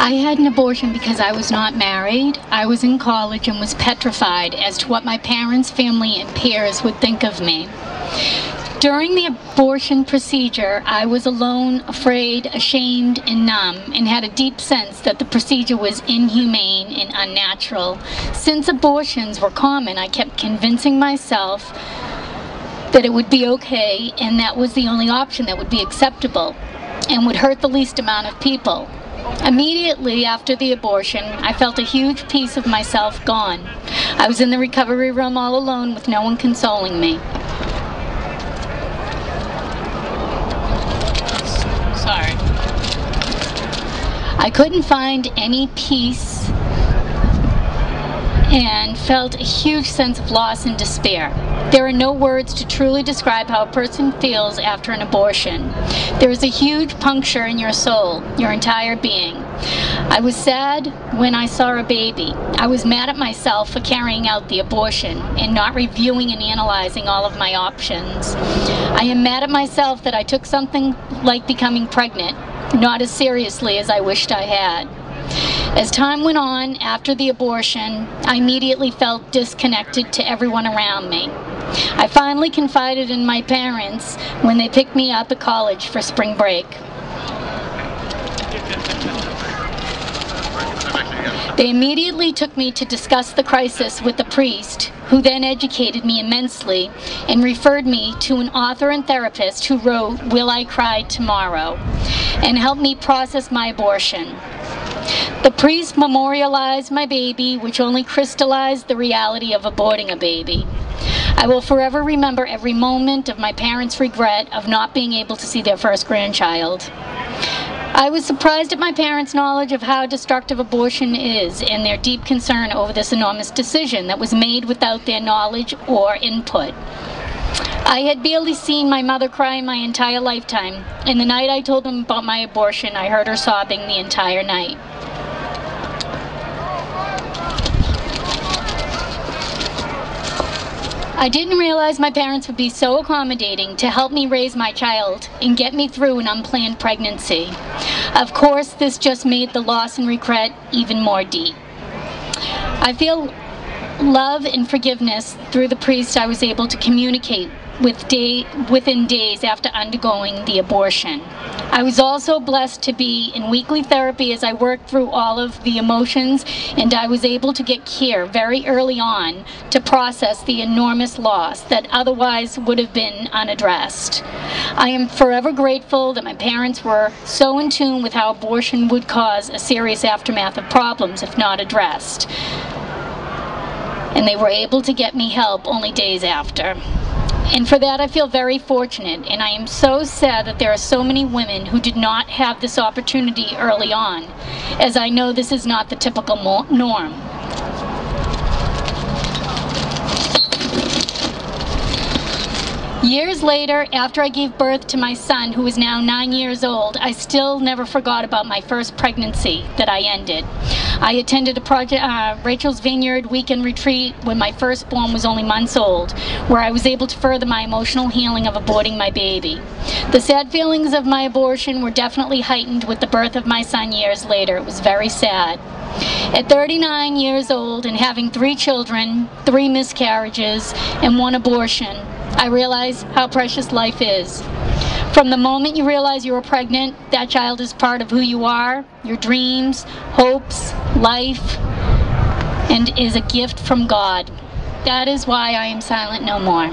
I had an abortion because I was not married. I was in college and was petrified as to what my parents, family, and peers would think of me. During the abortion procedure, I was alone, afraid, ashamed, and numb, and had a deep sense that the procedure was inhumane and unnatural. Since abortions were common, I kept convincing myself that it would be okay, and that was the only option that would be acceptable and would hurt the least amount of people. Immediately after the abortion, I felt a huge piece of myself gone. I was in the recovery room all alone with no one consoling me. Sorry. I couldn't find any peace and felt a huge sense of loss and despair. There are no words to truly describe how a person feels after an abortion. There is a huge puncture in your soul, your entire being. I was sad when I saw a baby. I was mad at myself for carrying out the abortion and not reviewing and analyzing all of my options. I am mad at myself that I took something like becoming pregnant not as seriously as I wished I had. As time went on after the abortion, I immediately felt disconnected to everyone around me. I finally confided in my parents when they picked me up at college for spring break. They immediately took me to discuss the crisis with the priest, who then educated me immensely and referred me to an author and therapist who wrote Will I Cry Tomorrow, and helped me process my abortion. The priest memorialized my baby, which only crystallized the reality of aborting a baby. I will forever remember every moment of my parents' regret of not being able to see their first grandchild. I was surprised at my parents' knowledge of how destructive abortion is and their deep concern over this enormous decision that was made without their knowledge or input. I had barely seen my mother cry in my entire lifetime, and the night I told them about my abortion, I heard her sobbing the entire night. I didn't realize my parents would be so accommodating to help me raise my child and get me through an unplanned pregnancy. Of course, this just made the loss and regret even more deep. I feel love and forgiveness through the priest I was able to communicate within days after undergoing the abortion. I was also blessed to be in weekly therapy as I worked through all of the emotions, and I was able to get care very early on to process the enormous loss that otherwise would have been unaddressed. I am forever grateful that my parents were so in tune with how abortion would cause a serious aftermath of problems if not addressed, and they were able to get me help only days after. And for that I feel very fortunate, and I am so sad that there are so many women who did not have this opportunity early on, as I know this is not the typical norm. Years later, after I gave birth to my son, who is now 9 years old, I still never forgot about my first pregnancy that I ended. I attended a Rachel's Vineyard weekend retreat when my firstborn was only months old, where I was able to further my emotional healing of aborting my baby. The sad feelings of my abortion were definitely heightened with the birth of my son years later. It was very sad. At 39 years old and having 3 children, 3 miscarriages, and 1 abortion, I realized how precious life is. From the moment you realize you are pregnant, that child is part of who you are, your dreams, hopes, life, and is a gift from God. That is why I am silent no more.